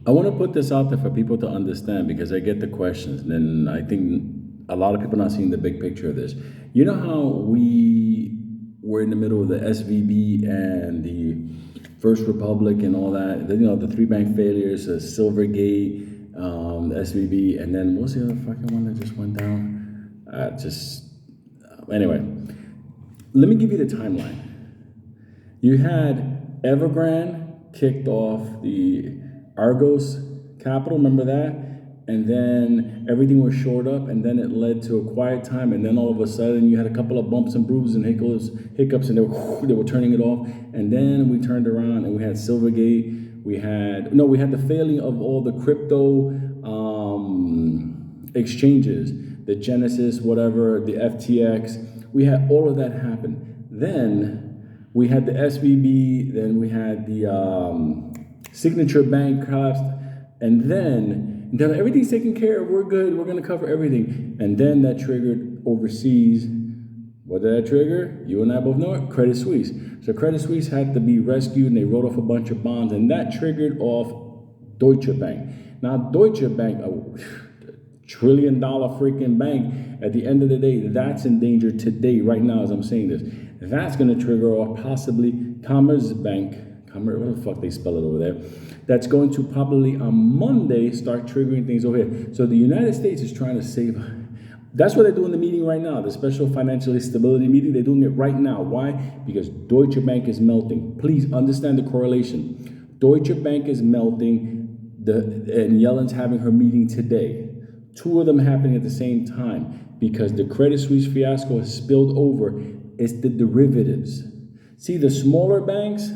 I want to put this out there for people to understand because I get the questions, and then I think a lot of people not seeing the big picture of this. You know how we were in the middle of the SVB and the First Republic and all that. Then, the three bank failures, Silvergate, SVB, and then what's the other fucking one that just went down? Anyway, let me give you the timeline. You had Evergrande kicked off the Argos Capital, remember that? And then everything was shored up, and then it led to a quiet time, and then all of a sudden you had a couple of bumps and bruises and hiccups, and they were turning it off. And then we turned around and we had Silvergate. We had the failing of all the crypto exchanges, the Genesis, whatever, the FTX. We had all of that happen. Then we had the SVB. Then we had the Signature Bank collapsed, and then everything's taken care of. We're good. We're going to cover everything. And then that triggered overseas. What did that trigger? You and I both know it. Credit Suisse. So Credit Suisse had to be rescued, and they wrote off a bunch of bonds, and that triggered off Deutsche Bank. Now, Deutsche Bank, a trillion-dollar freaking bank, at the end of the day, that's in danger today, right now, as I'm saying this. That's going to trigger off possibly Commerzbank. What the fuck they spell it over there? That's going to probably on Monday start triggering things over here. So the United States is trying to save. That's what they're doing the meeting right now, the special financial stability meeting. They're doing it right now. Why? Because Deutsche Bank is melting. Please understand the correlation. Deutsche Bank is melting, and Yellen's having her meeting today. Two of them happening at the same time because the Credit Suisse fiasco has spilled over. It's the derivatives. See, the smaller banks.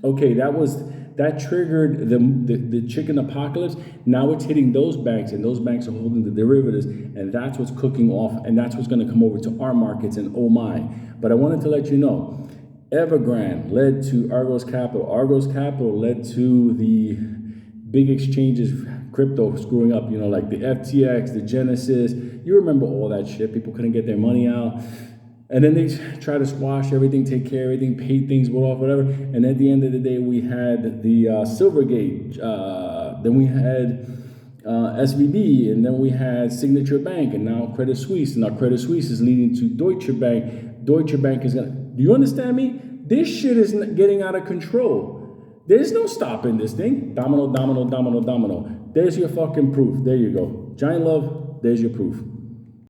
Okay, that triggered the chicken apocalypse. Now it's hitting those banks, and those banks are holding the derivatives, and that's what's cooking off, and that's what's going to come over to our markets, and oh my. But I wanted to let you know, Evergrande led to Argos Capital. Argos Capital led to the big exchanges, crypto screwing up, like the FTX, the Genesis. You remember all that shit. People couldn't get their money out. And then they try to squash everything, take care of everything, pay things off, whatever. And at the end of the day, we had the Silvergate. Then we had SVB, and then we had Signature Bank, and now Credit Suisse. And now Credit Suisse is leading to Deutsche Bank. Deutsche Bank is gonna. Do you understand me? This shit is getting out of control. There's no stopping this thing. Domino, domino, domino, domino. There's your fucking proof. There you go. Giant Love. There's your proof.